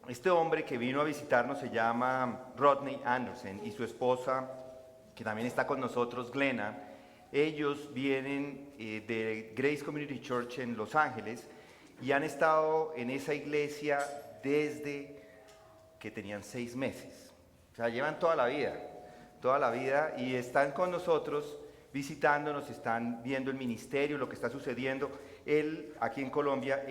Este hombre que vino a visitarnos se llama Rodney Anderson y su esposa, que también está con nosotros, Glenna. Ellos vienen de Grace Community Church en Los Ángeles y han estado en esa iglesia desde que tenían 6 meses. O sea, llevan toda la vida y están con nosotros visitándonos, están viendo el ministerio, lo que está sucediendo. Él, aquí en Colombia,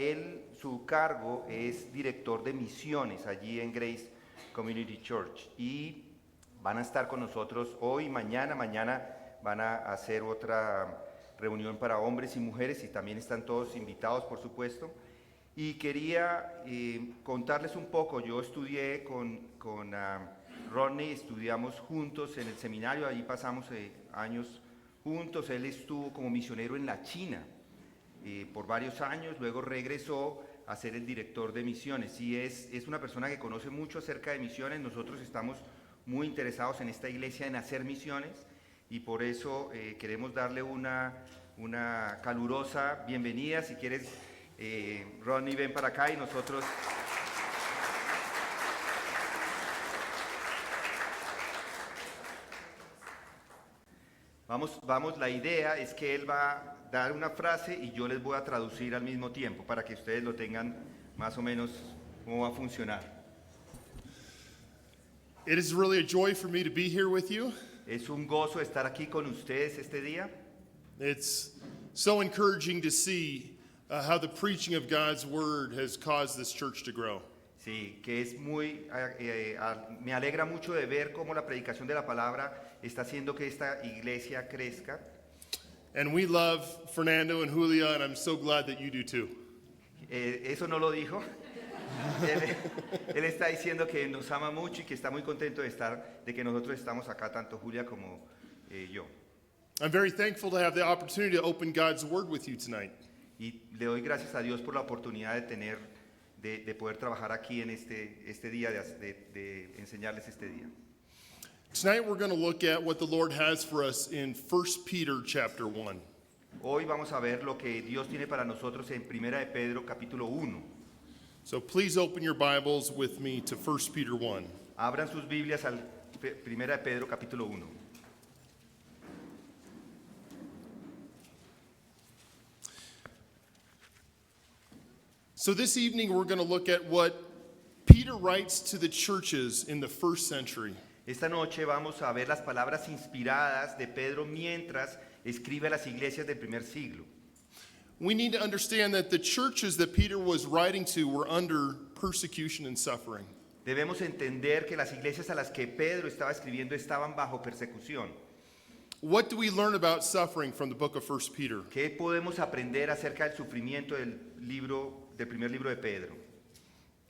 su cargo es director de misiones allí en Grace Community Church y van a estar con nosotros hoy, mañana van a hacer otra reunión para hombres y mujeres y también están todos invitados, por supuesto. Y quería contarles un poco. Yo estudié con Rodney, estudiamos juntos en el seminario, ahí pasamos años juntos. Él estuvo como misionero en la China por varios años, luego regresó a ser el director de misiones y es una persona que conoce mucho acerca de misiones. Nosotros estamos muy interesados en esta iglesia en hacer misiones y por eso queremos darle una calurosa bienvenida. Si quieres, Rodney, ven para acá y nosotros... Vamos, la idea es que él va a dar una frase y yo les voy a traducir al mismo tiempo para que ustedes lo tengan más o menos cómo va a funcionar. It is really a joy for me to be here with you. Es un gozo estar aquí con ustedes este día. It's so encouraging to see how the preaching of God's word has caused this church to grow. Sí, que es me alegra mucho de ver cómo la predicación de la palabra está haciendo que esta iglesia crezca. And we love Fernando and Julia, and I'm so glad that you do too. Eso no lo dijo. Él está diciendo que nos ama mucho y que está muy contento de que nosotros estamos acá, tanto Julia como yo. I'm very thankful to have the opportunity to open God's word with you tonight. Y le doy gracias a Dios por la oportunidad de poder trabajar aquí en este día, de enseñarles este día. Tonight we're going to look at what the Lord has for us in 1 Peter chapter 1. Hoy vamos a ver lo que Dios tiene para nosotros en Primera de Pedro capítulo 1. So please open your Bibles with me to 1 Peter 1. Abran sus Biblias al Primera de Pedro capítulo 1. So this evening we're going to look at what Peter writes to the churches in the first century. Esta noche vamos a ver las palabras inspiradas de Pedro mientras escribe a las iglesias del primer siglo. We need to understand that the churches that Peter was writing to were under persecution and suffering. Debemos entender que las iglesias a las que Pedro estaba escribiendo estaban bajo persecución. What do we learn about suffering from the book of 1 Peter? ¿Qué podemos aprender acerca del sufrimiento del primer libro de Pedro?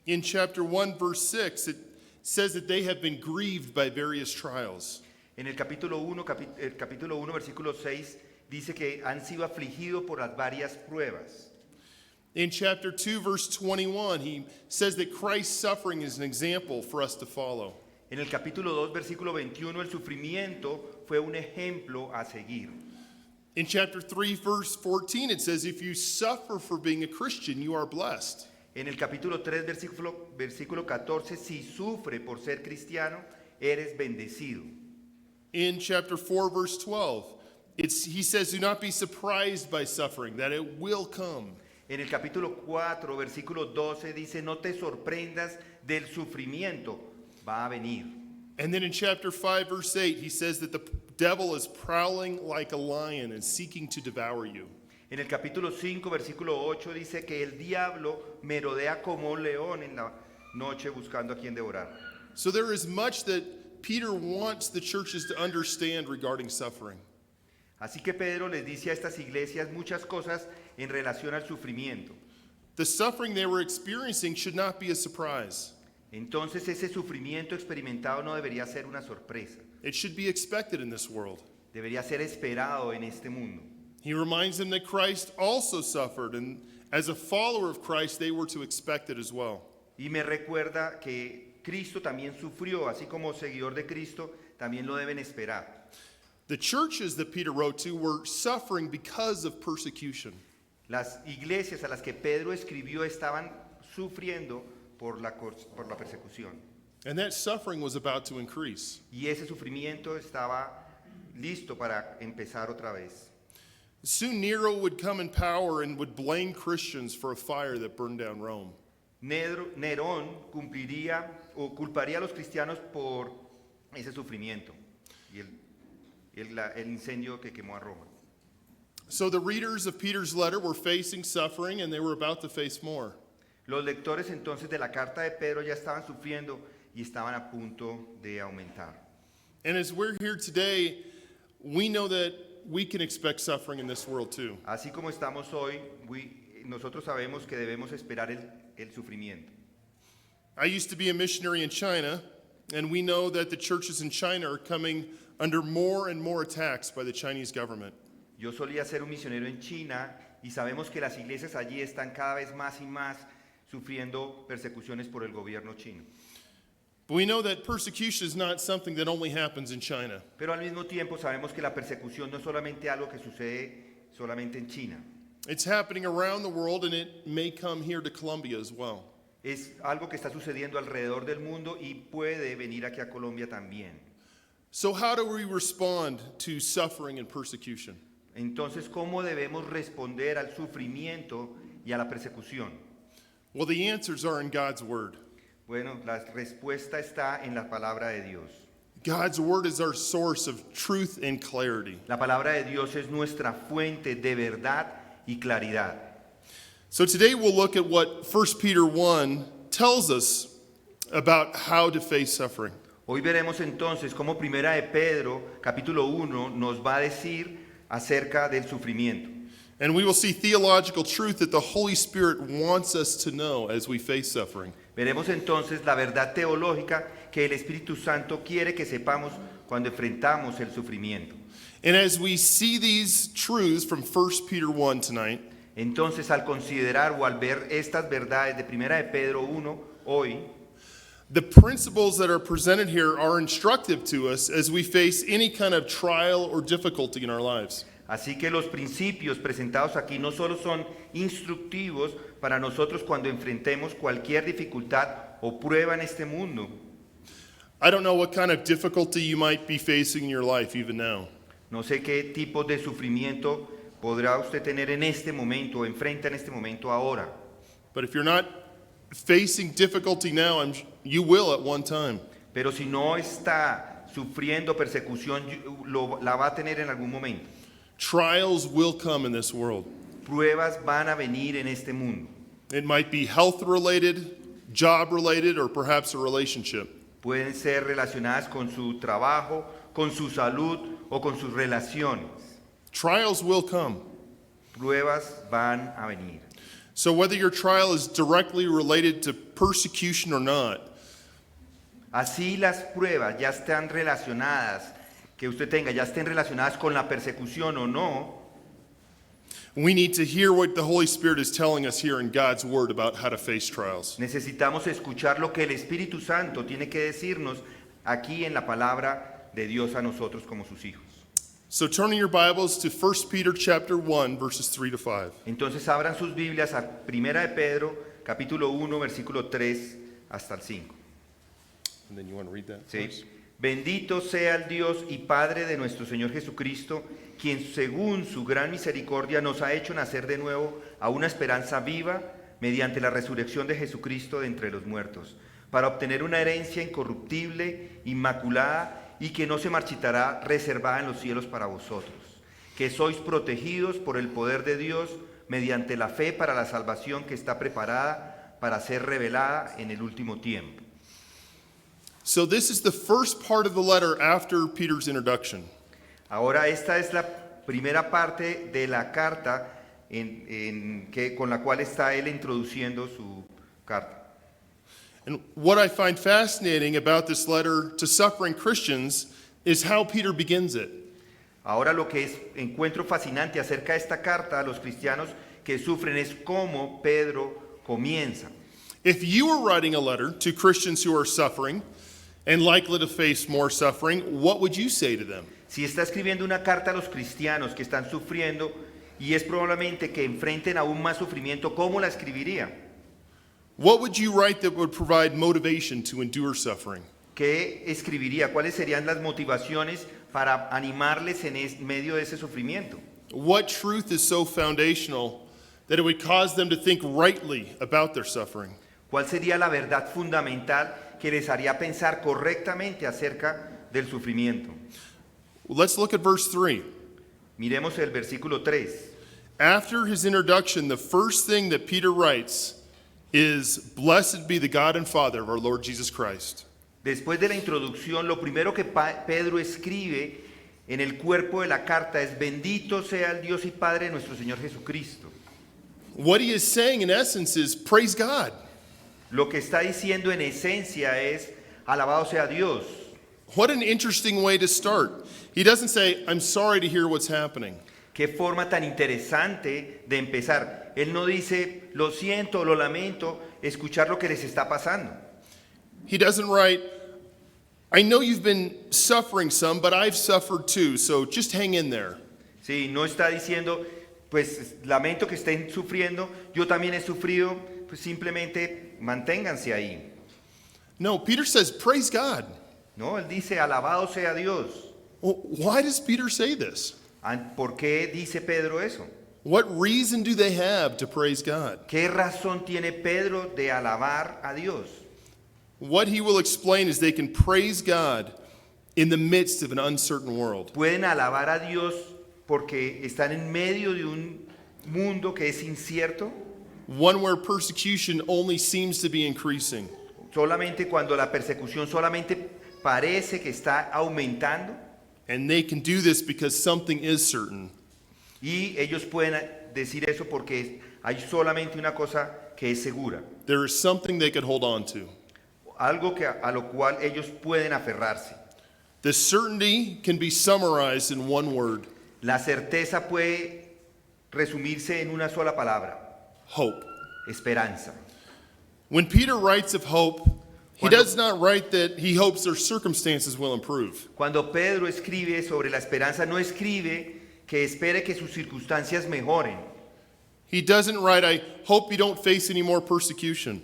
In chapter 1 verse 6 it says that they have been grieved by various trials. En el capítulo 1, versículo 6, dice que han sido afligidos por las varias pruebas. In chapter 2 verse 21 he says that Christ's suffering is an example for us to follow. En el capítulo 2, versículo 21, el sufrimiento fue un ejemplo a seguir. In chapter 3 verse 14 it says if you suffer for being a Christian you are blessed. En el capítulo 3, versículo 14, si sufre por ser cristiano, eres bendecido. In chapter 4 verse 12 he says do not be surprised by suffering, that it will come. En el capítulo 4, versículo 12 dice, no te sorprendas del sufrimiento, va a venir. And then in chapter 5 verse 8 he says that the devil is prowling like a lion and seeking to devour you. En el capítulo 5, versículo 8 dice que el diablo merodea como un león en la noche buscando a quien devorar. So there is much that Peter wants the churches to understand regarding suffering. Así que Pedro les dice a estas iglesias muchas cosas en relación al sufrimiento. The suffering they were experiencing should not be a surprise. Entonces ese sufrimiento experimentado no debería ser una sorpresa. It should be expected in this world. Debería ser esperado en este mundo. He reminds them that Christ also suffered, and as a follower of Christ, they were to expect it as well. Y me recuerda que Cristo también sufrió, así como seguidor de Cristo, también lo deben esperar. The churches that Peter wrote to were suffering because of persecution. Las iglesias a las que Pedro escribió estaban sufriendo por la persecución. And that suffering was about to increase. Y ese sufrimiento estaba listo para empezar otra vez. Soon Nero would come in power and would blame Christians for a fire that burned down Rome. Nerón cumpliría o culparía a los cristianos por ese sufrimiento y el incendio que quemó a Roma. So the readers of Peter's letter were facing suffering and they were about to face more. Los lectores entonces de la carta de Pedro ya estaban sufriendo y estaban a punto de aumentar. And as we're here today, we know that we can expect suffering in this world too. Así como estamos hoy, nosotros sabemos que debemos esperar el sufrimiento. I used to be a missionary in China, and we know that the churches in China are coming under more and more attacks by the Chinese government. Yo solía ser un misionero en China y sabemos que las iglesias allí están cada vez más y más sufriendo persecuciones por el gobierno chino. But we know that persecution is not something that only happens in China. Pero al mismo tiempo sabemos que la persecución no es solamente algo que sucede solamente en China. It's happening around the world, and it may come here to Colombia as well. Es algo que está sucediendo alrededor del mundo y puede venir aquí a Colombia también. So how do we respond to suffering and persecution? Entonces, ¿cómo debemos responder al sufrimiento y a la persecución? Well, the answers are in God's Word. Bueno, la respuesta está en la palabra de Dios. God's Word is our source of truth and clarity. La palabra de Dios es nuestra fuente de verdad y claridad. So today we'll look at what 1 Peter 1 tells us about how to face suffering. Hoy veremos entonces cómo Primera de Pedro, capítulo 1, nos va a decir acerca del sufrimiento. And we will see theological truth that the Holy Spirit wants us to know as we face suffering. Veremos entonces la verdad teológica que el Espíritu Santo quiere que sepamos cuando enfrentamos el sufrimiento. And as we see these truths from 1 Peter 1 tonight, Entonces, al considerar o al ver estas verdades de Primera de Pedro 1 hoy, the principles that are presented here are instructive to us as we face any kind of trial or difficulty in our lives. así que los principios presentados aquí no solo son instructivos para nosotros cuando enfrentemos cualquier dificultad o prueba en este mundo. I don't know what kind of difficulty you might be facing in your life even now. No sé qué tipo de sufrimiento podrá usted tener en este momento o enfrenta en este momento ahora. But if you're not facing difficulty now, you will at one time. Pero si no está sufriendo persecución, la va a tener en algún momento. Trials will come in this world. Pruebas van a venir en este mundo. It might be health related, job related, or perhaps a relationship. Pueden ser relacionadas con su trabajo, con su salud o con sus relaciones. Trials will come. Pruebas van a venir. So whether your trial is directly related to persecution or not, Así las pruebas ya están relacionadas, que usted tenga, ya estén relacionadas con la persecución o no, we need to hear what the Holy Spirit is telling us here in God's Word about how to face trials. necesitamos escuchar lo que el Espíritu Santo tiene que decirnos aquí en la palabra de Dios a nosotros como sus hijos. So turn in your Bibles to 1 Peter chapter 1, verses 3 to 5. Entonces abran sus Biblias a Primera de Pedro, capítulo 1, versículo 3 hasta el 5. And then you want to read that? ¿Sí? first? Bendito sea el Dios y Padre de nuestro Señor Jesucristo, quien según su gran misericordia nos ha hecho nacer de nuevo a una esperanza viva mediante la resurrección de Jesucristo de entre los muertos, para obtener una herencia incorruptible, inmaculada y que no se marchitará, reservada en los cielos para vosotros, que sois protegidos por el poder de Dios mediante la fe para la salvación que está preparada para ser revelada en el último tiempo. So this is the first part of the letter after Peter's introduction. Ahora esta es la primera parte de la carta con la cual está él introduciendo su carta. And what I find fascinating about this letter to suffering Christians is how Peter begins it. Ahora lo que encuentro fascinante acerca de esta carta a los cristianos que sufren es cómo Pedro comienza. If you were writing a letter to Christians who are suffering and likely to face more suffering, what would you say to them? Si está escribiendo una carta a los cristianos que están sufriendo y es probablemente que enfrenten aún más sufrimiento, ¿cómo la escribiría? What would you write that would provide motivation to endure suffering? ¿Qué escribiría? ¿Cuáles serían las motivaciones para animarles en medio de ese sufrimiento? What truth is so foundational that it would cause them to think rightly about their suffering? ¿Cuál sería la verdad fundamental que les haría pensar correctamente acerca del sufrimiento? Let's look at verse 3. Miremos el versículo 3. After his introduction, the first thing that Peter writes is, "Blessed be the God and Father of our Lord Jesus Christ." Después de la introducción, lo primero que Pedro escribe en el cuerpo de la carta es: bendito sea el Dios y Padre de nuestro Señor Jesucristo. What he is saying in essence is, praise God. Lo que está diciendo en esencia es: alabado sea Dios. What an interesting way to start. He doesn't say, I'm sorry to hear what's happening. Qué forma tan interesante de empezar. Él no dice: lo siento, lo lamento, escuchar lo que les está pasando. He doesn't write, I know you've been suffering some, but I've suffered too, so just hang in there. Sí, no está diciendo: pues lamento que estén sufriendo, yo también he sufrido, pues simplemente manténganse ahí. No, Peter says, praise God. No, él dice: alabado sea Dios. Well, why does Peter say this? ¿Por qué dice Pedro eso? What reason do they have to praise God? ¿Qué razón tiene Pedro de alabar a Dios? What he will explain is they can praise God in the midst of an uncertain world. Pueden alabar a Dios porque están en medio de un mundo que es incierto, One where persecution only seems to be increasing. solamente cuando la persecución solamente parece que está aumentando, And they can do this because something is certain. y ellos pueden decir eso porque hay solamente una cosa que es segura, There is something they could hold on to. algo que a lo cual ellos pueden aferrarse. The certainty can be summarized in one word: La certeza puede resumirse en una sola palabra: hope. esperanza. When Peter writes of hope, he Cuando- does not write that he hopes their circumstances will improve. Cuando Pedro escribe sobre la esperanza, no escribe que espere que sus circunstancias mejoren. He doesn't write, I hope you don't face any more persecution.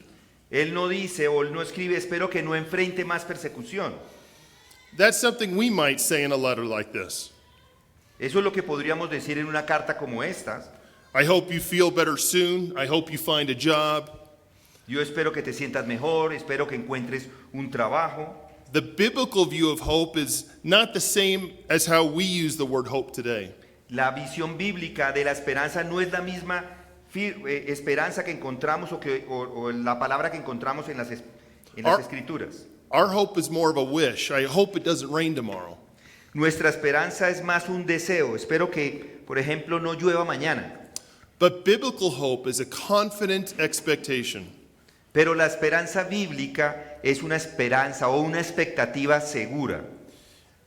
Él no dice o él no escribe: espero que no enfrente más persecución. That's something we might say in a letter like this. Eso es lo que podríamos decir en una carta como esta. I hope you feel better soon. I hope you find a job. Yo espero que te sientas mejor, espero que encuentres un trabajo. The biblical view of hope is not the same as how we use the word hope today. La visión bíblica de la esperanza no es la misma esperanza que encontramos o la palabra que encontramos en las Ar- escrituras. Our hope is more of a wish. I hope it doesn't rain tomorrow. Nuestra esperanza es más un deseo. Espero que, por ejemplo, no llueva mañana. But biblical hope is a confident expectation. Pero la esperanza bíblica es una esperanza o una expectativa segura.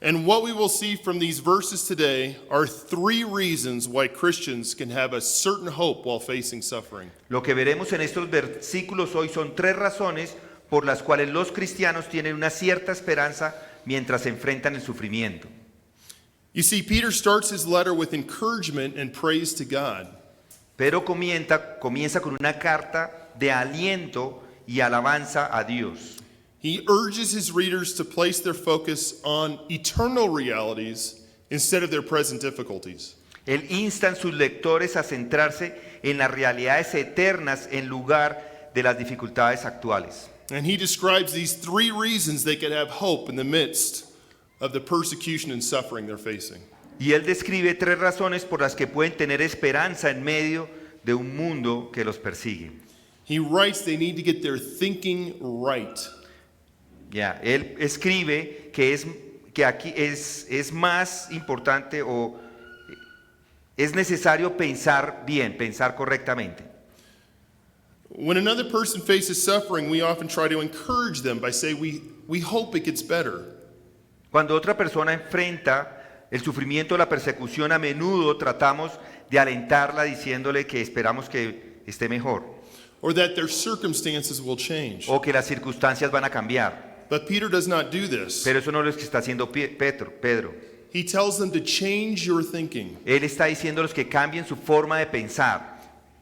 And what we will see from these verses today are three reasons why Christians can have a certain hope while facing suffering. Lo que veremos en estos versículos hoy son 3 razones por las cuales los cristianos tienen una cierta esperanza mientras se enfrentan el sufrimiento. You see, Peter starts his letter with encouragement and praise to God. Pero comienza con una carta de aliento y alabanza a Dios. He urges his readers to place their focus on eternal realities instead of their present difficulties. Él insta a sus lectores a centrarse en las realidades eternas en lugar de las dificultades actuales. And he describes these three reasons they could have hope in the midst of the persecution and suffering they're facing. Y él describe 3 razones por las que pueden tener esperanza en medio de un mundo que los persigue. He writes they need to get their thinking right. Ya, él escribe que aquí es más importante o es necesario pensar bien, pensar correctamente. When another person faces suffering, we often try to encourage them by saying, we hope it gets better. Cuando otra persona enfrenta el sufrimiento o la persecución, a menudo tratamos de alentarla diciéndole que esperamos que esté mejor Or that their circumstances will change. o que las circunstancias van a cambiar. But Peter does not do this. Pero eso no es lo que está haciendo Pedro. He tells them to change your thinking. Él está diciéndoles que cambien su forma de pensar.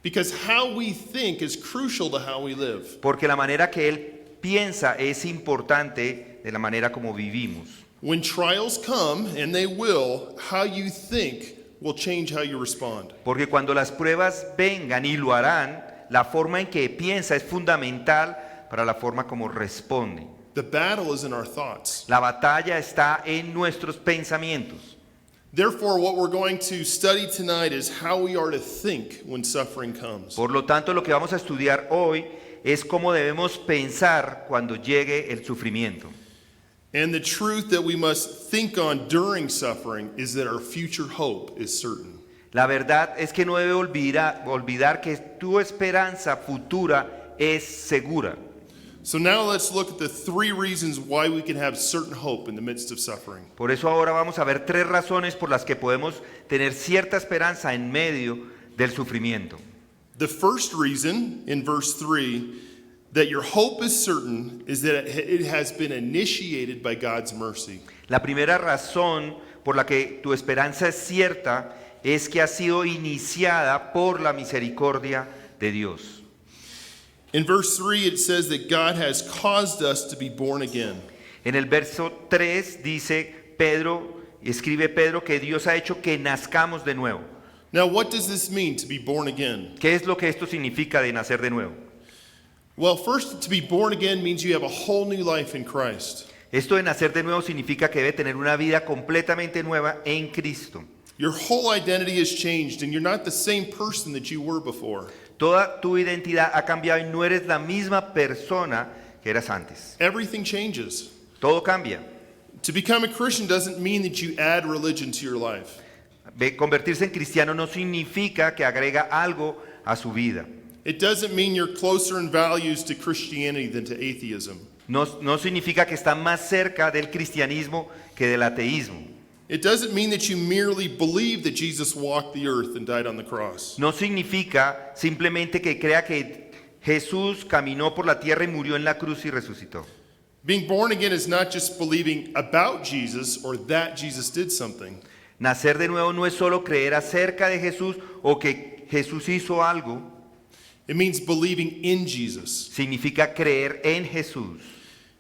Because how we think is crucial to how we live. Porque la manera que Él piensa es importante de la manera como vivimos. When trials come, and they will, how you think will change how you respond. Porque cuando las pruebas vengan y lo harán, la forma en que piensa es fundamental para la forma como responde. The battle is in our thoughts. La batalla está en nuestros pensamientos. Therefore, what we're going to study tonight is how we are to think when suffering comes. Por lo tanto, lo que vamos a estudiar hoy es cómo debemos pensar cuando llegue el sufrimiento. And the truth that we must think on during suffering is that our future hope is certain. La verdad es que no debe olvidar que tu esperanza futura es segura. So now let's look at the 3 reasons why we can have certain hope in the midst of suffering. Por eso ahora vamos a ver 3 razones por las que podemos tener cierta esperanza en medio del sufrimiento. The first reason in verse 3 that your hope is certain is that it has been initiated by God's mercy. La primera razón por la que tu esperanza es cierta es que ha sido iniciada por la misericordia de Dios. In verse 3 it says that God has caused us to be born again. En el verso 3 escribe Pedro que Dios ha hecho que nazcamos de nuevo. Now what does this mean to be born again? ¿Qué es lo que esto significa de nacer de nuevo? Well, first, to be born again means you have a whole new life in Christ. Esto de nacer de nuevo significa que debe tener una vida completamente nueva en Cristo. Your whole identity has changed and you're not the same person that you were before. Toda tu identidad ha cambiado y no eres la misma persona que eras antes. Everything changes. Todo cambia. To become a Christian doesn't mean that you add religion to your life. Convertirse en cristiano no significa que agrega algo a su vida. It doesn't mean you're closer in values to Christianity than to atheism. No significa que está más cerca del cristianismo que del ateísmo. It doesn't mean that you merely believe that Jesus walked the earth and died on the cross. No significa simplemente que crea que Jesús caminó por la tierra y murió en la cruz y resucitó. Being born again is not just believing about Jesus or that Jesus did something. Nacer de nuevo no es solo creer acerca de Jesús o que Jesús hizo algo. It means believing in Jesus. Significa creer en Jesús.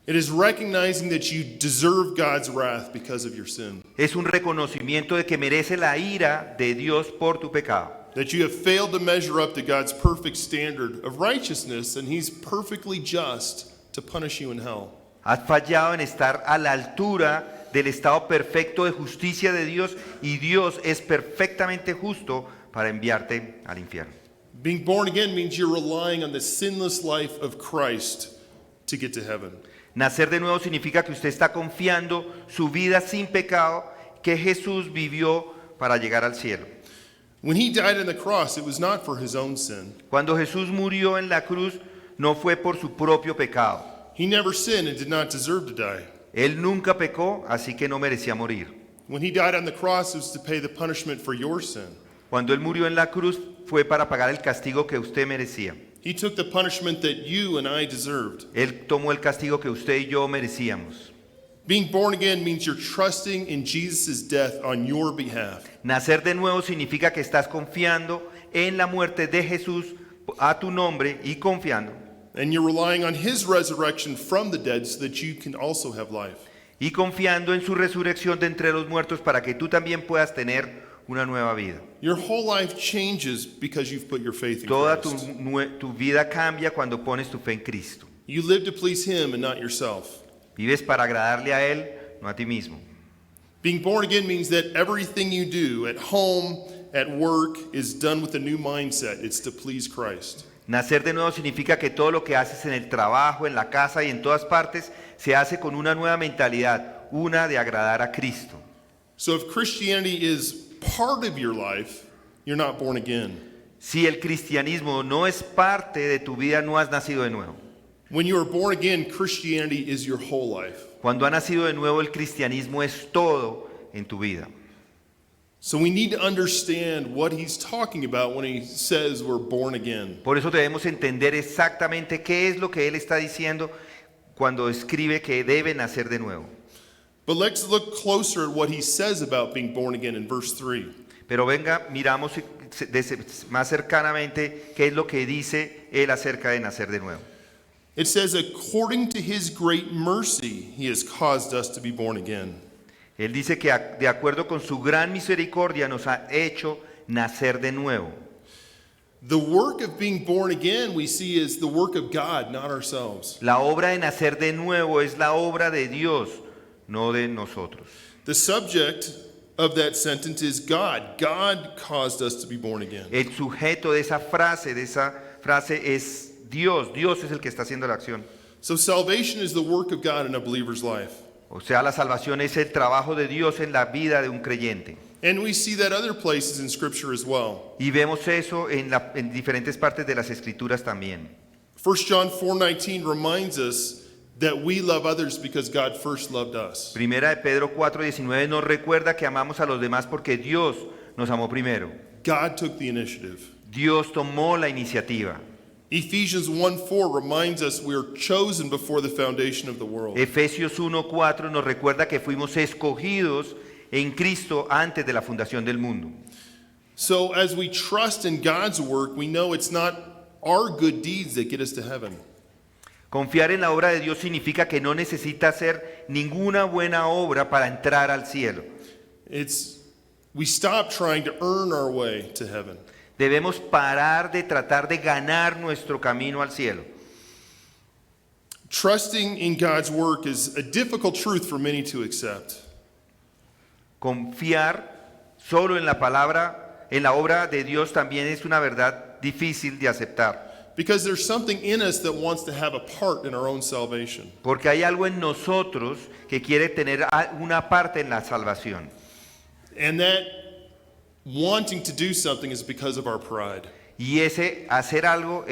It is recognizing that you deserve God's wrath because of your sin. Es un reconocimiento de que merece la ira de Dios por tu pecado. That you have failed to measure up to God's perfect standard of righteousness, and He's perfectly just to punish you in hell. Has fallado en estar a la altura del estado perfecto de justicia de Dios y Dios es perfectamente justo para enviarte al infierno. Being born again means you're relying on the sinless life of Christ to get to heaven. Nacer de nuevo significa que usted está confiando su vida sin pecado que Jesús vivió para llegar al cielo. When He died on the cross, it was not for His own sin. Cuando Jesús murió en la cruz, no fue por su propio pecado. He never sinned and did not deserve to die. Él nunca pecó, así que no merecía morir. When He died on the cross, it was to pay the punishment for your sin. Cuando Él murió en la cruz, fue para pagar el castigo que usted merecía. He took the punishment that you and I deserved. Él tomó el castigo que usted y yo merecíamos. Being born again means you're trusting in Jesus' death on your behalf. Nacer de nuevo significa que estás confiando en la muerte de Jesús a tu nombre y confiando. And you're relying on His resurrection from the dead so that you can also have life. Y confiando en su resurrección de entre los muertos para que tú también puedas tener una nueva vida. Your whole life changes because you've put your faith in Toda Christ. tu vida cambia cuando pones tu fe en Cristo. You live to please Him and not yourself. Vives para agradarle a Él, no a ti mismo. Being born again means that everything you do at home, at work, is done with a new mindset. It's to please Christ. Nacer de nuevo significa que todo lo que haces en el trabajo, en la casa y en todas partes se hace con una nueva mentalidad, una de agradar a Cristo. So if Christianity is part of your life, you're not born again. Si el cristianismo no es parte de tu vida, no has nacido de nuevo. When you are born again, Christianity is your whole life. Cuando ha nacido de nuevo, el cristianismo es todo en tu vida. So we need to understand what he's talking about when he says we're born again. Por eso debemos entender exactamente qué es lo que él está diciendo cuando escribe que debe nacer de nuevo. But let's look closer at what he says about being born again in verse 3. Pero venga, miramos más cercanamente qué es lo que dice él acerca de nacer de nuevo. It says, according to his great mercy, he has caused us to be born again. Él dice que de acuerdo con su gran misericordia nos ha hecho nacer de nuevo. The work of being born again, we see, is the work of God, not ourselves. La obra de nacer de nuevo es la obra de Dios, no de nosotros. The subject of that sentence is God. God caused us to be born again. El sujeto de esa frase es Dios. Dios es el que está haciendo la acción. So salvation is the work of God in a believer's life. O sea, la salvación es el trabajo de Dios en la vida de un creyente. And we see that other places in Scripture as well. Y vemos eso en diferentes partes de las Escrituras también. 1 John 4:19 reminds us that we love others because God first loved us. Primera de Pedro 4:19 nos recuerda que amamos a los demás porque Dios nos amó primero. God took the initiative. Dios tomó la iniciativa. Ephesians 1:4 reminds us we are chosen before the foundation of the world. Efesios 1:4 nos recuerda que fuimos escogidos en Cristo antes de la fundación del mundo. So as we trust in God's work, we know it's not our good deeds that get us to heaven. Confiar en la obra de Dios significa que no necesita hacer ninguna buena obra para entrar al cielo. We stop trying to earn our way to heaven. Debemos parar de tratar de ganar nuestro camino al cielo. Trusting in God's work is a difficult truth for many to accept. Confiar solo en la palabra, en la obra de Dios también es una verdad difícil de aceptar. Because there's something in us that wants to have a part in our own salvation. Porque hay algo en nosotros que quiere tener una parte en la salvación. And that wanting to do something is because of our pride. Y ese hacer algo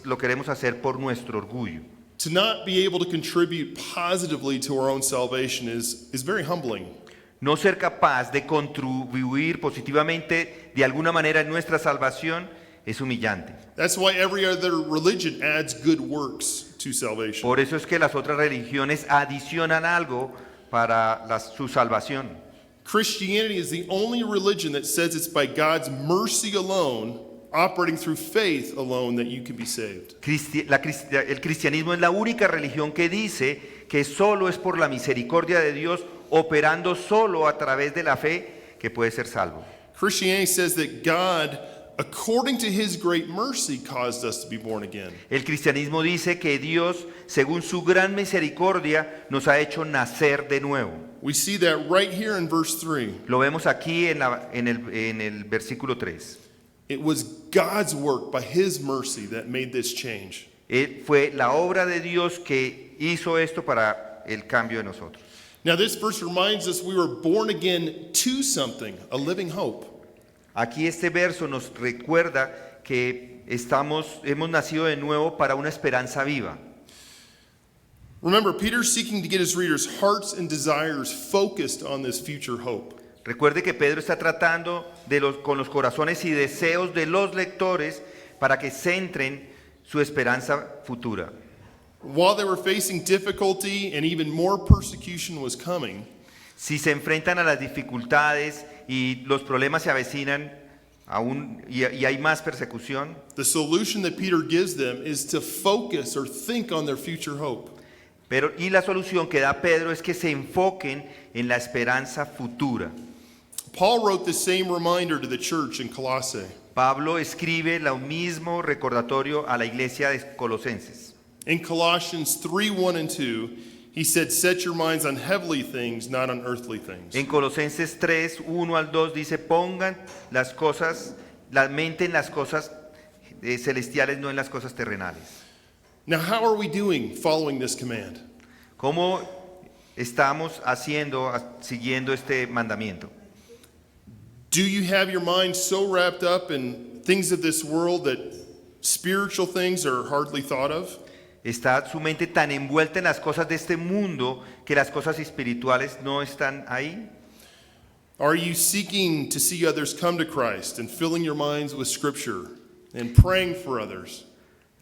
lo queremos hacer por nuestro orgullo. To not be able to contribute positively to our own salvation is very humbling. No ser capaz de contribuir positivamente de alguna manera en nuestra salvación es humillante. That's why every other religion adds good works to salvation. Por eso es que las otras religiones adicionan algo para su salvación. Christianity is the only religion that says it's by God's mercy alone, operating through faith alone, that you can be saved. El cristianismo es la única religión que dice que solo es por la misericordia de Dios, operando solo a través de la fe, que puede ser salvo. Christianity says that God, according to his great mercy, caused us to be born again. El cristianismo dice que Dios, según su gran misericordia, nos ha hecho nacer de nuevo. We see that right here in verse 3. Lo vemos aquí en el versículo 3. It was God's work by his mercy that made this change. Fue la obra de Dios que hizo esto para el cambio de nosotros. Now this verse reminds us we were born again to something, a living hope. Aquí este verso nos recuerda que hemos nacido de nuevo para una esperanza viva. Remember, Peter's seeking to get his readers' hearts and desires focused on this future hope. Recuerde que Pedro está tratando con los corazones y deseos de los lectores para que centren su esperanza futura. While they were facing difficulty and even more persecution was coming, si se enfrentan a las dificultades y los problemas se avecinan aún y hay más persecución, the solution that Peter gives them is to focus or think on their future hope. Y la solución que da Pedro es que se enfoquen en la esperanza futura. Paul wrote the same reminder to the church in Colossae. Pablo escribe lo mismo recordatorio a la iglesia de Colosenses. In Colossians 3:1 and 2, he said, "Set your minds on heavenly things, not on earthly things." En Colosenses 3:1 al 2 dice, pongan la mente en las cosas celestiales, no en las cosas terrenales. Now, how are we doing following this command? ¿Cómo estamos siguiendo este mandamiento? Do you have your mind so wrapped up in things of this world that spiritual things are hardly thought of? ¿Está su mente tan envuelta en las cosas de este mundo que las cosas espirituales no están ahí? Are you seeking to see others come to Christ and filling your minds with Scripture and praying for others?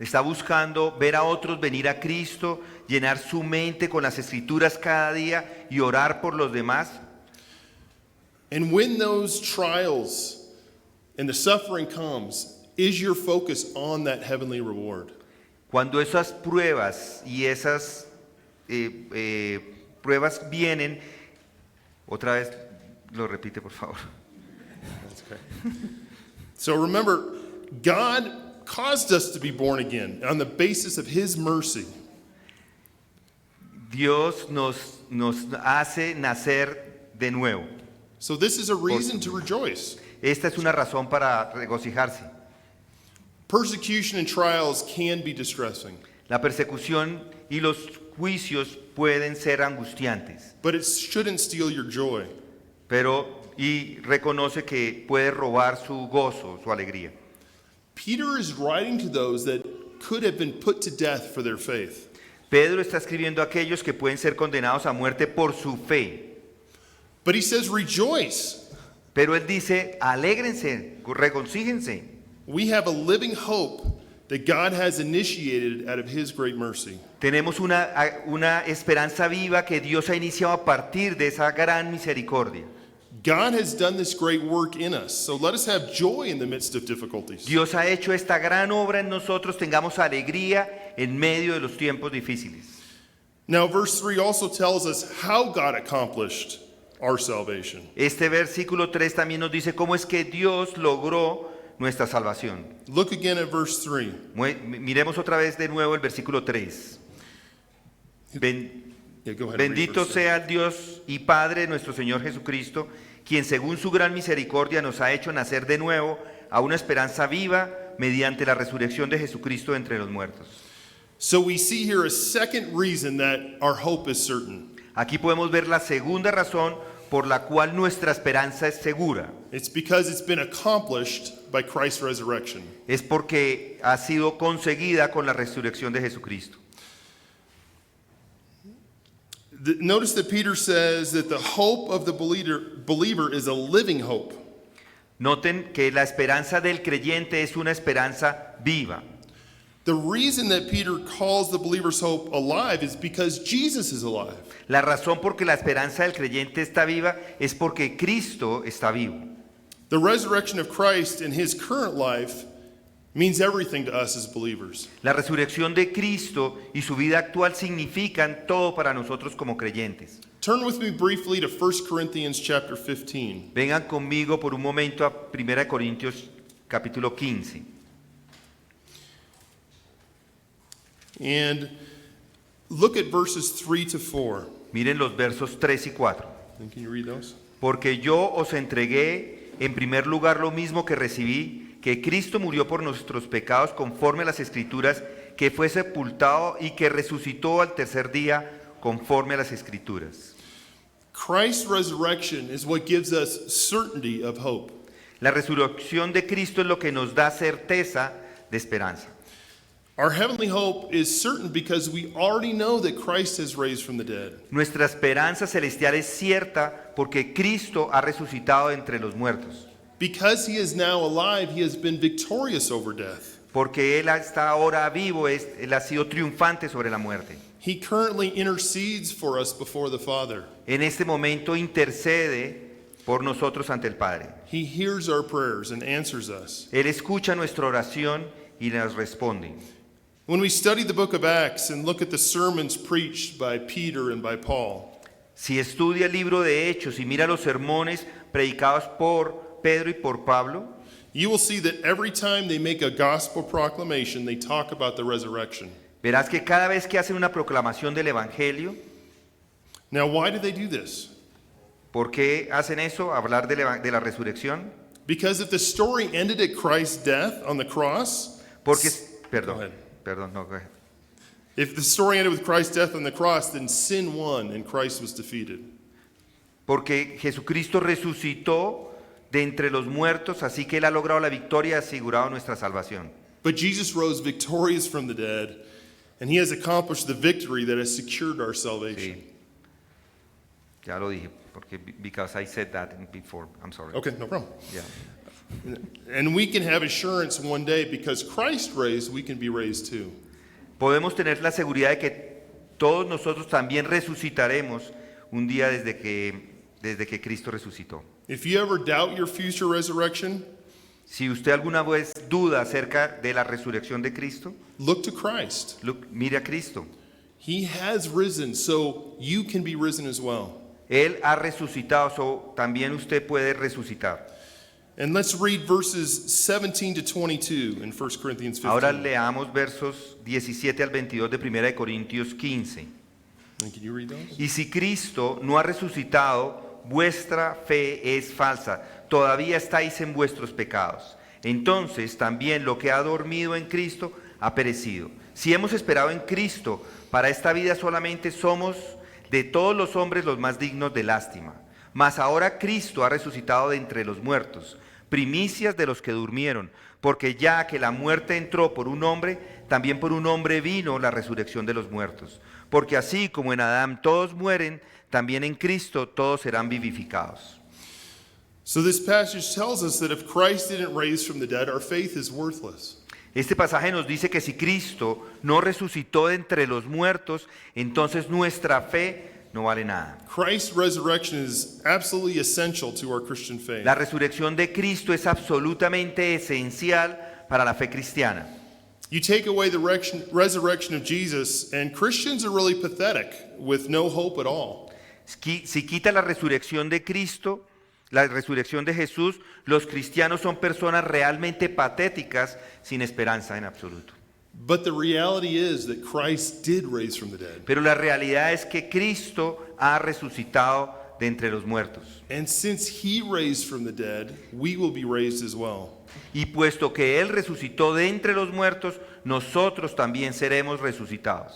¿Está buscando ver a otros venir a Cristo, llenar su mente con las escrituras cada día y orar por los demás? And when those trials and the suffering comes, is your focus on that heavenly reward? Cuando esas pruebas y esas pruebas vienen, otra vez lo repite por favor. That's okay. So remember, God caused us to be born again on the basis of His mercy. Dios nos hace nacer de nuevo. So this is a reason to rejoice. Esta es una razón para regocijarse. Persecution and trials can be distressing, La persecución y los juicios pueden ser angustiantes, but it shouldn't steal your joy. y reconoce que puede robar su gozo, su alegría. Peter is writing to those that could have been put to death for their faith. Pedro está escribiendo a aquellos que pueden ser condenados a muerte por su fe. But he says, rejoice. Pero él dice, alégrense, regocíjense. We have a living hope that God has initiated out of His great mercy. Tenemos una esperanza viva que Dios ha iniciado a partir de esa gran misericordia. God has done this great work in us, so let us have joy in the midst of difficulties. Dios ha hecho esta gran obra en nosotros, tengamos alegría en medio de los tiempos difíciles. Now, verse 3 also tells us how God accomplished our salvation. Este versículo 3 también nos dice cómo es que Dios logró nuestra salvación. Look again at verse 3. Miremos otra vez de nuevo el versículo 3. Yeah, go ahead and read Bendito verse 3. sea el Dios y Padre de nuestro Señor Jesucristo, quien según su gran misericordia nos ha hecho nacer de nuevo a una esperanza viva mediante la resurrección de Jesucristo entre los muertos. So we see here a second reason that our hope is certain. Aquí podemos ver la segunda razón por la cual nuestra esperanza es segura. It's because it's been accomplished by Christ's resurrection. Es porque ha sido conseguida con la resurrección de Jesucristo. Notice that Peter says that the hope of the believer is a living hope. Noten que la esperanza del creyente es una esperanza viva. The reason that Peter calls the believer's hope alive is because Jesus is alive. La razón por que la esperanza del creyente está viva es porque Cristo está vivo. The resurrection of Christ in His current life means everything to us as believers. La resurrección de Cristo y su vida actual significan todo para nosotros como creyentes. Turn with me briefly to 1 Corinthians chapter 15. Vengan conmigo por un momento a 1 Corintios capítulo 15. And look at verses 3 to 4. Miren los versos 3 y 4. And can you read those? Porque yo os entregué en primer lugar lo mismo que recibí, que Cristo murió por nuestros pecados conforme a las Escrituras, que fue sepultado y que resucitó al tercer día conforme a las Escrituras. Christ's resurrection is what gives us certainty of hope. La resurrección de Cristo es lo que nos da certeza de esperanza. Our heavenly hope is certain because we already know that Christ has raised from the dead. Nuestra esperanza celestial es cierta porque Cristo ha resucitado entre los muertos. Because He is now alive, He has been victorious over death. Porque Él está ahora vivo, Él ha sido triunfante sobre la muerte. He currently intercedes for us before the Father. En este momento intercede por nosotros ante el Padre. He hears our prayers and answers us. Él escucha nuestra oración y nos responde. When we study the book of Acts and look at the sermons preached by Peter and by Paul, Si estudia el libro de Hechos y mira los sermones predicados por Pedro y por Pablo, you will see that every time they make a gospel proclamation, they talk about the resurrection. verás que cada vez que hacen una proclamación del Evangelio, Now, why do they do this? ¿por qué hacen eso? Hablar de la resurrección. Because if the story ended at Christ's death on the cross, Porque, Go perdón, ahead. perdón, no, go ahead. if the story ended with Christ's death on the cross, then sin won and Christ was defeated. Porque Jesucristo resucitó de entre los muertos, así que Él ha logrado la victoria y ha asegurado nuestra salvación. But Jesus rose victorious from the dead, and He has accomplished the victory that has secured our salvation. Sí. Ya lo dije, porque because I said that before. I'm sorry. Okay, no problem. Yeah. And we can have assurance one day because Christ raised, we can be raised too. Podemos tener la seguridad de que todos nosotros también resucitaremos un día desde que Cristo resucitó. If you ever doubt your future resurrection, Si usted alguna vez duda acerca de la resurrección de Cristo, look to Christ. mire a Cristo. He has risen, so you can be risen as well. Él ha resucitado, so también usted puede resucitar. And let's read verses 17 to 22 in 1 Corinthians 15. Ahora leamos versos 17 al 22 de 1 de Corintios 15. And can you read those? Y si Cristo no ha resucitado, vuestra fe es falsa, todavía estáis en vuestros pecados. Entonces también lo que ha dormido en Cristo ha perecido. Si hemos esperado en Cristo, para esta vida solamente somos de todos los hombres los más dignos de lástima. Mas ahora Cristo ha resucitado de entre los muertos, primicias de los que durmieron, porque ya que la muerte entró por un hombre, también por un hombre vino la resurrección de los muertos. Porque así como en Adán todos mueren, también en Cristo todos serán vivificados. So this passage tells us that if Christ didn't raise from the dead, our faith is worthless. Este pasaje nos dice que si Cristo no resucitó de entre los muertos, entonces nuestra fe no vale nada. Christ's resurrection is absolutely essential to our Christian faith. La resurrección de Cristo es absolutamente esencial para la fe cristiana. You take away the resurrection of Jesus, and Christians are really pathetic with no hope at all. Si quita la resurrección de Cristo, la resurrección de Jesús, los cristianos son personas realmente patéticas, sin esperanza en absoluto. But the reality is that Christ did raise from the dead. Pero la realidad es que Cristo ha resucitado de entre los muertos. And since he raised from the dead, we will be raised as well. Y puesto que Él resucitó de entre los muertos, nosotros también seremos resucitados.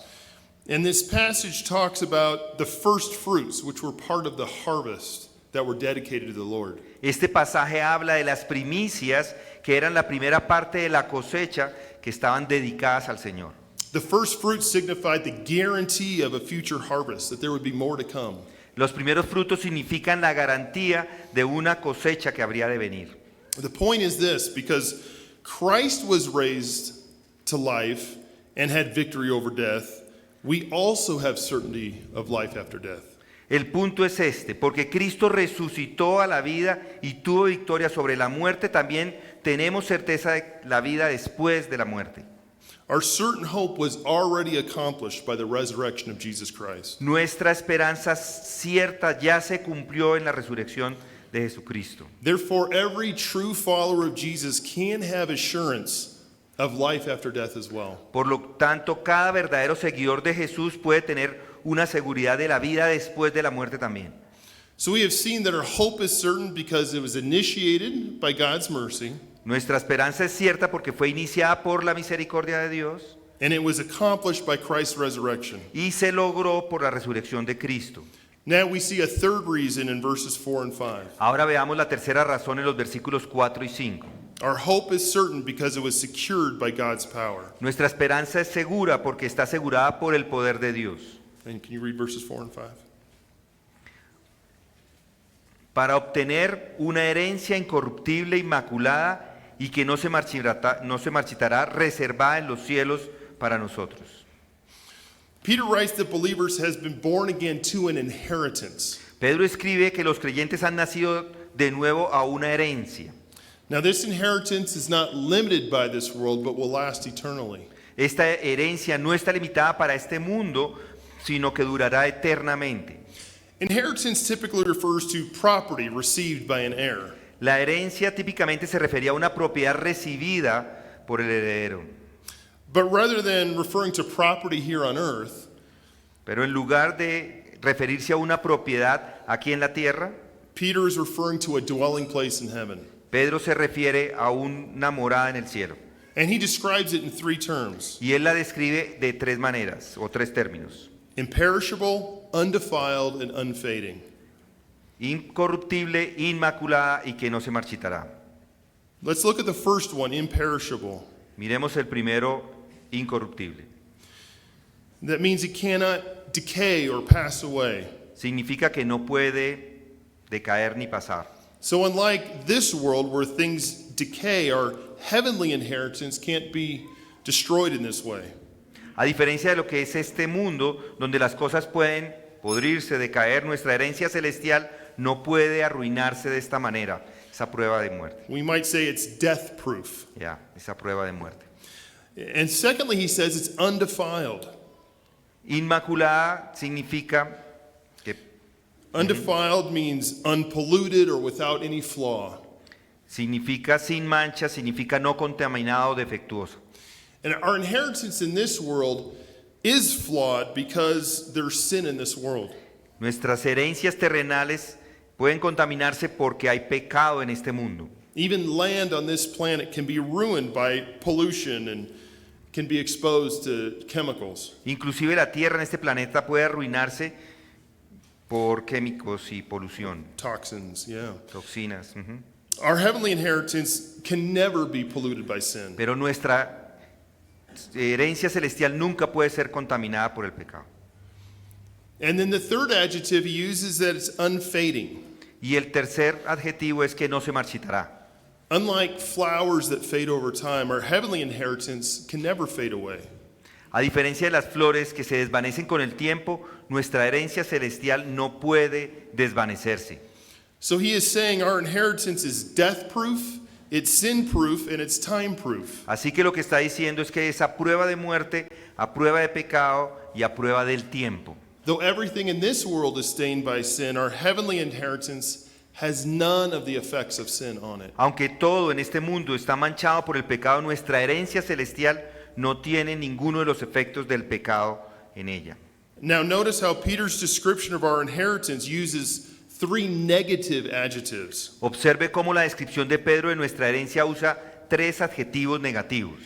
And this passage talks about the first fruits, which were part of the harvest that were dedicated to the Lord. Este pasaje habla de las primicias que eran la primera parte de la cosecha que estaban dedicadas al Señor. The first fruits signified the guarantee of a future harvest, that there would be more to come. Los primeros frutos significan la garantía de una cosecha que habría de venir. The point is this, because Christ was raised to life and had victory over death, we also have certainty of life after death. El punto es este, porque Cristo resucitó a la vida y tuvo victoria sobre la muerte, también tenemos certeza de la vida después de la muerte. Our certain hope was already accomplished by the resurrection of Jesus Christ. Nuestra esperanza cierta ya se cumplió en la resurrección de Jesucristo. Therefore, every true follower of Jesus can have assurance of life after death as well. Por lo tanto, cada verdadero seguidor de Jesús puede tener una seguridad de la vida después de la muerte también. So we have seen that our hope is certain because it was initiated by God's mercy, Nuestra esperanza es cierta porque fue iniciada por la misericordia de Dios and it was accomplished by Christ's resurrection. y se logró por la resurrección de Cristo. Now we see a third reason in verses 4 and 5. Ahora veamos la tercera razón en los versículos 4 y 5. Our hope is certain because it was secured by God's power. Nuestra esperanza es segura porque está asegurada por el poder de Dios. And can you read verses 4 and 5? Para obtener una herencia incorruptible, inmaculada y que no se marchitará, reservada en los cielos para nosotros. Peter writes that believers has been born again to an inheritance. Pedro escribe que los creyentes han nacido de nuevo a una herencia. Now this inheritance is not limited by this world, but will last eternally. Esta herencia no está limitada para este mundo, sino que durará eternamente. Inheritance typically refers to property received by an heir. La herencia típicamente se refería a una propiedad recibida por el heredero. But rather than referring to property here on earth, Pero en lugar de referirse a una propiedad aquí en la tierra, Peter is referring to a dwelling place in heaven. Pedro se refiere a una morada en el cielo. And he describes it in three terms: Y él la describe de tres maneras o tres términos: imperishable, undefiled, and unfading. incorruptible, inmaculada y que no se marchitará. Let's look at the first one, imperishable. Miremos el primero, incorruptible. That means it cannot decay or pass away. Significa que no puede decaer ni pasar. So unlike this world where things decay, our heavenly inheritance can't be destroyed in this way. A diferencia de lo que es este mundo, donde las cosas pueden podrirse, decaer, nuestra herencia celestial no puede arruinarse de esta manera. Es esa prueba de muerte. We might say it's death proof. Ya, esa prueba de muerte. And secondly, he says it's undefiled. Inmaculada significa que Undefiled means unpolluted or without any flaw. significa sin mancha, significa no contaminado, defectuoso. And our inheritance in this world is flawed because there's sin in this world. Nuestras herencias terrenales pueden contaminarse porque hay pecado en este mundo. Even land on this planet can be ruined by pollution and can be exposed to chemicals. Inclusive la tierra en este planeta puede arruinarse por químicos y polución, Toxins, yeah. toxinas. Ujú. Our heavenly inheritance can never be polluted by sin. Pero nuestra herencia celestial nunca puede ser contaminada por el pecado. And then the third adjective he uses that it's unfading. Y el tercer adjetivo es que no se marchitará. Unlike flowers that fade over time, our heavenly inheritance can never fade away. A diferencia de las flores que se desvanecen con el tiempo, nuestra herencia celestial no puede desvanecerse. So he is saying our inheritance is death proof, it's sin proof, and it's time proof. Así que lo que está diciendo es que es a prueba de muerte, a prueba de pecado y a prueba del tiempo. Though everything in this world is stained by sin, our heavenly inheritance has none of the effects of sin on it. Aunque todo en este mundo está manchado por el pecado, nuestra herencia celestial no tiene ninguno de los efectos del pecado en ella. Now notice how Peter's description of our inheritance uses three negative adjectives. Observe cómo la descripción de Pedro de nuestra herencia usa tres adjetivos negativos.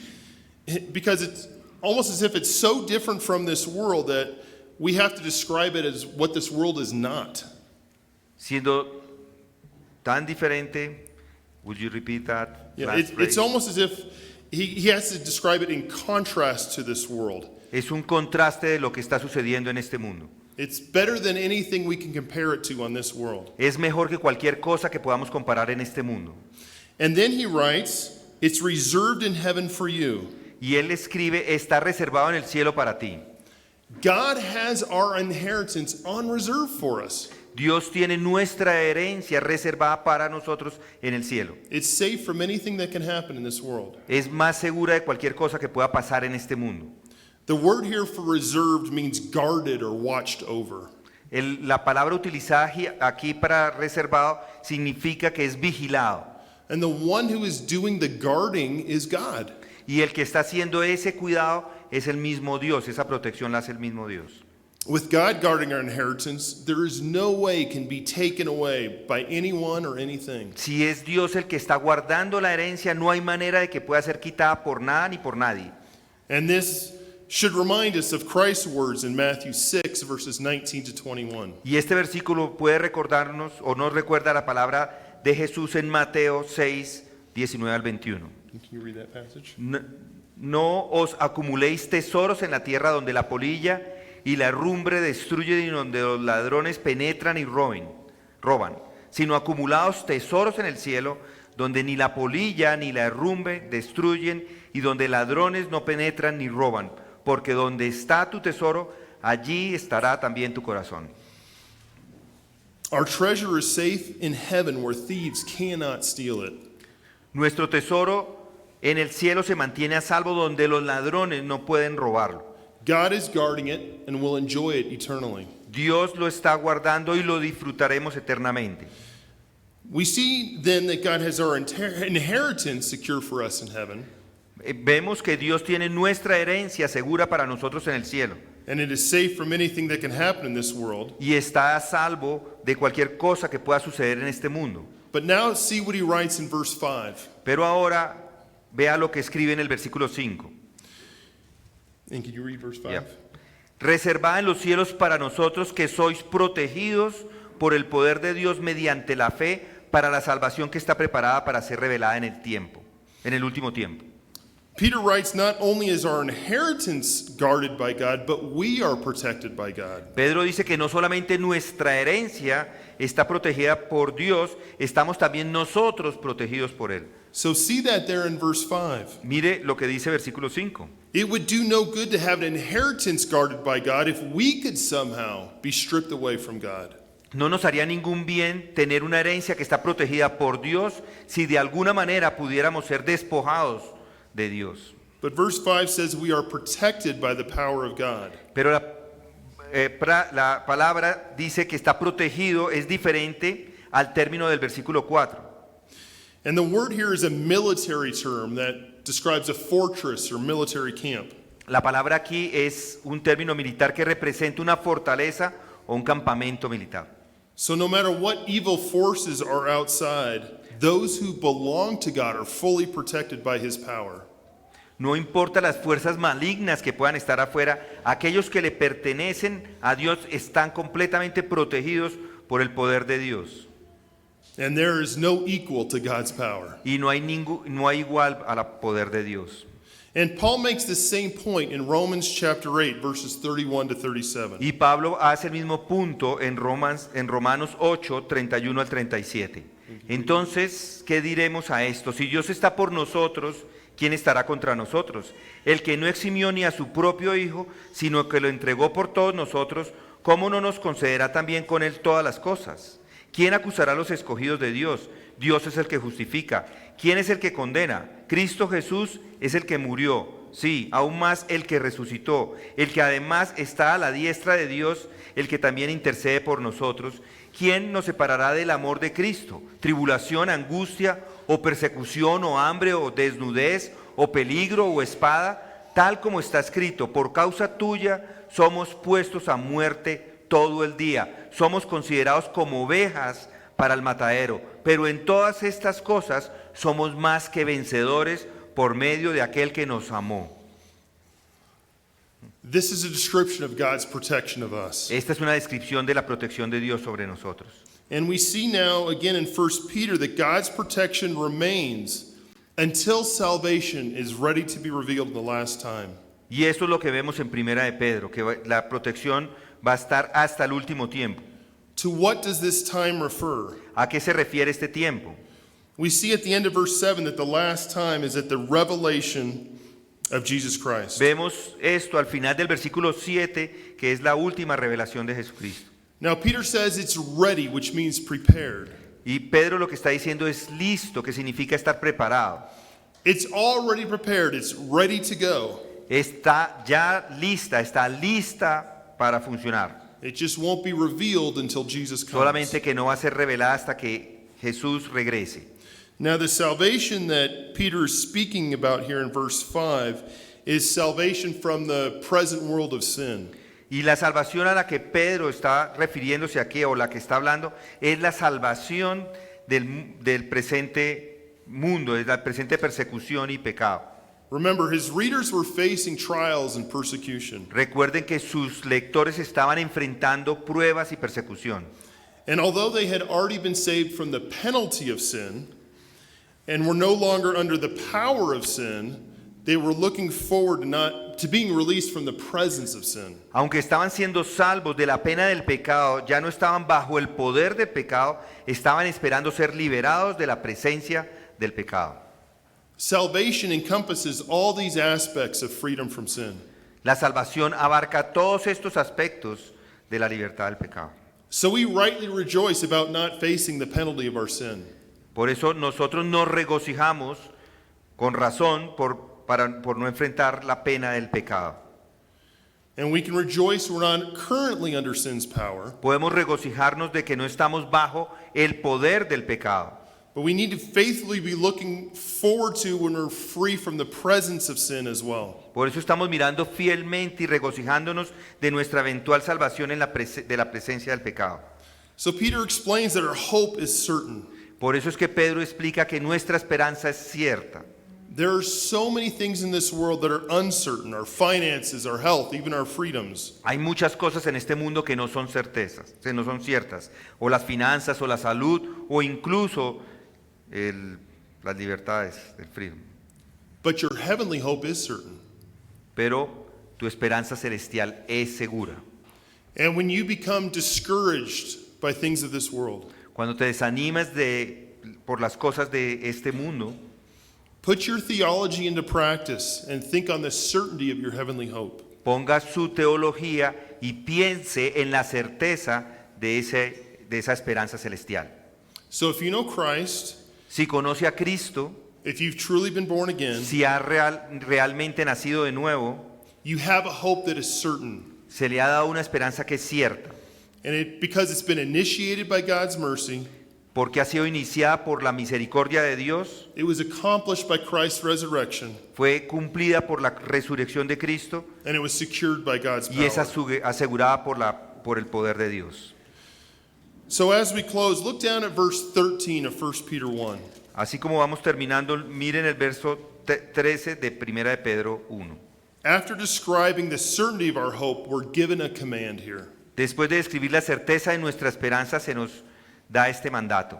Because it's almost as if it's so different from this world that we have to describe it as what this world is not. Siendo tan diferente, would you repeat that Yeah, last it's phrase? almost as if he has to describe it in contrast to this world. Es un contraste de lo que está sucediendo en este mundo. It's better than anything we can compare it to on this world. Es mejor que cualquier cosa que podamos comparar en este mundo. And then he writes, it's reserved in heaven for you. Y él escribe, está reservado en el cielo para ti. God has our inheritance on reserve for us. Dios tiene nuestra herencia reservada para nosotros en el cielo. It's safe from anything that can happen in this world. Es más segura de cualquier cosa que pueda pasar en este mundo. The word here for reserved means guarded or watched over. La palabra utilizada aquí para reservado significa que es vigilado. And the one who is doing the guarding is God. Y el que está haciendo ese cuidado es el mismo Dios. Esa protección la hace el mismo Dios. With God guarding our inheritance, there is no way it can be taken away by anyone or anything. Si es Dios el que está guardando la herencia, no hay manera de que pueda ser quitada por nada ni por nadie. And this should remind us of Christ's words in Matthew 6, verses 19 to 21. Y este versículo puede recordarnos o nos recuerda la palabra de Jesús en Mateo 6, 19 al 21. Can you read that passage? No os acumuléis tesoros en la tierra donde la polilla y la herrumbre destruyen y donde los ladrones penetran y roban, sino acumulaos tesoros en el cielo donde ni la polilla ni la herrumbre destruyen y donde ladrones no penetran ni roban, porque donde está tu tesoro, allí estará también tu corazón. Our treasure is safe in heaven where thieves cannot steal it. Nuestro tesoro en el cielo se mantiene a salvo donde los ladrones no pueden robarlo. God is guarding it and will enjoy it eternally. Dios lo está guardando y lo disfrutaremos eternamente. We see then that God has our inheritance secure for us in heaven, Vemos que Dios tiene nuestra herencia segura para nosotros en el cielo and it is safe from anything that can happen in this world. y está a salvo de cualquier cosa que pueda suceder en este mundo. But now see what he writes in verse 5. Pero ahora vea lo que escribe en el versículo 5. And can you read verse 5? Ya. Reservada en los cielos para nosotros que sois protegidos por el poder de Dios mediante la fe para la salvación que está preparada para ser revelada en el último tiempo. Peter writes, not only is our inheritance guarded by God, but we are protected by God. Pedro dice que no solamente nuestra herencia está protegida por Dios, estamos también nosotros protegidos por Él. So see that there in verse 5. Mire lo que dice versículo 5. It would do no good to have an inheritance guarded by God if we could somehow be stripped away from God. no nos haría ningún bien tener una herencia que está protegida por Dios si de alguna manera pudiéramos ser despojados de Dios. But verse 5 says we are protected by the power of God. Pero la palabra dice que está protegido, es diferente al término del versículo 4. And the word here is a military term that describes a fortress or military camp. La palabra aquí es un término militar que representa una fortaleza o un campamento militar. So no matter what evil forces are outside, those who belong to God are fully protected by his power. No importa las fuerzas malignas que puedan estar afuera, aquellos que le pertenecen a Dios están completamente protegidos por el poder de Dios. And there is no equal to God's power. Y no hay igual al poder de Dios. And Paul makes the same point in Romans chapter 8, verses 31 to 37. Y Pablo hace el mismo punto en Romanos 8, 31 al 37. Entonces, ¿qué diremos a esto? Si Dios está por nosotros, ¿quién estará contra nosotros? El que no eximió ni a su propio Hijo, sino que lo entregó por todos nosotros, ¿cómo no nos concederá también con él todas las cosas? ¿Quién acusará a los escogidos de Dios? Dios es el que justifica. ¿Quién es el que condena? Cristo Jesús es el que murió, sí, aún más el que resucitó, el que además está a la diestra de Dios, el que también intercede por nosotros. ¿Quién nos separará del amor de Cristo? ¿Tribulación, angustia, o persecución, o hambre, o desnudez, o peligro, o espada? Tal como está escrito, por causa tuya somos puestos a muerte todo el día. Somos considerados como ovejas para el matadero, pero en todas estas cosas somos más que vencedores por medio de aquel que nos amó. This is a description of God's protection of us. Esta es una descripción de la protección de Dios sobre nosotros. And we see now again in 1 Peter that God's protection remains until salvation is ready to be revealed in the last time. Y esto es lo que vemos en Primera de Pedro, que la protección va a estar hasta el último tiempo. To what does this time refer? ¿A qué se refiere este tiempo? We see at the end of verse 7 that the last time is at the revelation of Jesus Christ. Vemos esto al final del versículo 7, que es la última revelación de Jesucristo. Now Peter says it's ready, which means prepared. Y Pedro lo que está diciendo es listo, que significa estar preparado. It's already prepared, it's ready to go. Está ya lista, está lista para funcionar. It just won't be revealed until Jesus comes. Solamente que no va a ser revelada hasta que Jesús regrese. Now the salvation that Peter is speaking about here in verse 5 is salvation from the present world of sin. Y la salvación a la que Pedro está refiriéndose aquí, o la que está hablando, es la salvación del presente mundo, de la presente persecución y pecado. Remember, his readers were facing trials and persecution. Recuerden que sus lectores estaban enfrentando pruebas y persecución. And although they had already been saved from the penalty of sin and were no longer under the power of sin, they were looking forward to being released from the presence of sin. Aunque estaban siendo salvos de la pena del pecado, ya no estaban bajo el poder del pecado, estaban esperando ser liberados de la presencia del pecado. Salvation encompasses all these aspects of freedom from sin. La salvación abarca todos estos aspectos de la libertad del pecado. So we rightly rejoice about not facing the penalty of our sin. Por eso nosotros nos regocijamos con razón por no enfrentar la pena del pecado. And we can rejoice we're not currently under sin's power, Podemos regocijarnos de que no estamos bajo el poder del pecado. but we need to faithfully be looking forward to when we're free from the presence of sin as well. Por eso estamos mirando fielmente y regocijándonos de nuestra eventual salvación de la presencia del pecado. So Peter explains that our hope is certain. Por eso es que Pedro explica que nuestra esperanza es cierta. There are so many things in this world that are uncertain, our finances, our health, even our freedoms. Hay muchas cosas en este mundo que no son certezas, que no son ciertas, o las finanzas, o la salud, o incluso las libertades del freedom. But your heavenly hope is certain. Pero tu esperanza celestial es segura. And when you become discouraged by things of this world, Cuando te desanimas por las cosas de este mundo, put your theology into practice and think on the certainty of your heavenly hope. ponga su teología y piense en la certeza de de esa esperanza celestial. So if you know Christ, Si conoce a Cristo, if you've truly been born again, si ha realmente nacido de nuevo, you have a hope that is certain. se le ha dado una esperanza que es cierta, Because it's been initiated by God's mercy, porque ha sido iniciada por la misericordia de Dios, it was accomplished by Christ's resurrection, fue cumplida por la resurrección de Cristo and it was secured by God's y es power. asegurada por el poder de Dios. So as we close, look down at verse 13 of 1 Peter 1. Así como vamos terminando, miren el verso 13 de 1 de Pedro 1. After describing the certainty of our hope, we're given a command here. Después de describir la certeza de nuestra esperanza, se nos da este mandato.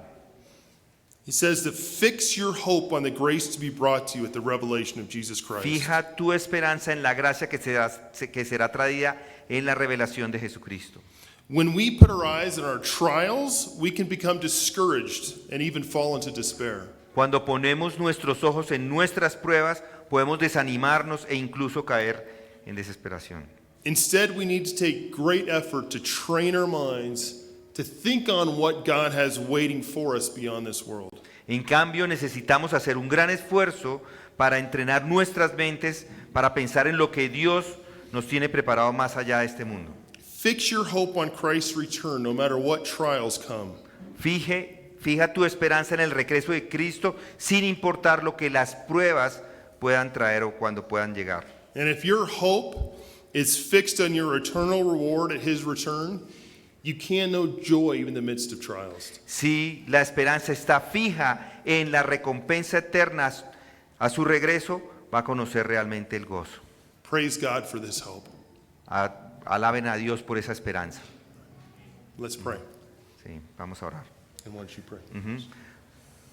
He says to fix your hope on the grace to be brought to you at the revelation of Jesus Christ. Fija tu esperanza en la gracia que será traída en la revelación de Jesucristo. When we put our eyes on our trials, we can become discouraged and even fall into despair. Cuando ponemos nuestros ojos en nuestras pruebas, podemos desanimarnos e incluso caer en desesperación. Instead, we need to take great effort to train our minds to think on what God has waiting for us beyond this world. En cambio, necesitamos hacer un gran esfuerzo para entrenar nuestras mentes para pensar en lo que Dios nos tiene preparado más allá de este mundo. Fix your hope on Christ's return no matter what trials come. Fija tu esperanza en el regreso de Cristo sin importar lo que las pruebas puedan traer o cuando puedan llegar. And if your hope is fixed on your eternal reward at his return, you can know joy even in the midst of trials. Si la esperanza está fija en la recompensa eterna a su regreso, va a conocer realmente el gozo. Praise God for this hope. Alaben a Dios por esa esperanza. Let's pray. Sí, vamos a orar. And why don't you pray?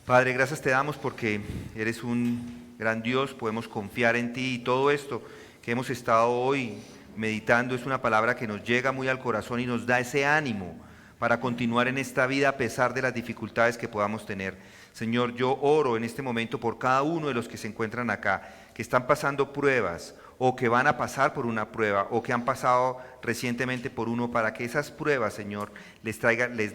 Padre, gracias te damos porque eres un gran Dios, podemos confiar en ti y todo esto que hemos estado hoy meditando es una palabra que nos llega muy al corazón y nos da ese ánimo para continuar en esta vida a pesar de las dificultades que podamos tener. Señor, yo oro en este momento por cada uno de los que se encuentran acá, que están pasando pruebas o que van a pasar por una prueba o que han pasado recientemente por uno, para que esas pruebas, Señor, les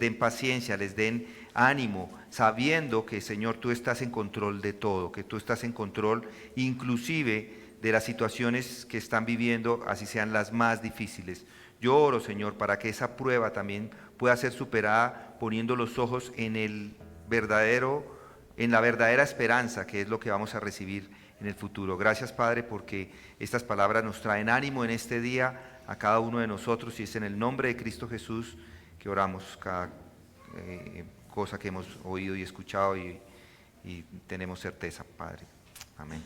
den paciencia, les den ánimo, sabiendo que, Señor, tú estás en control de todo, que tú estás en control inclusive de las situaciones que están viviendo, así sean las más difíciles. Yo oro, Señor, para que esa prueba también pueda ser superada poniendo los ojos en la verdadera esperanza, que es lo que vamos a recibir en el futuro. Gracias, Padre, porque estas palabras nos traen ánimo en este día a cada uno de nosotros, y es en el nombre de Cristo Jesús que oramos cada cosa que hemos oído y escuchado y tenemos certeza, Padre. Amén.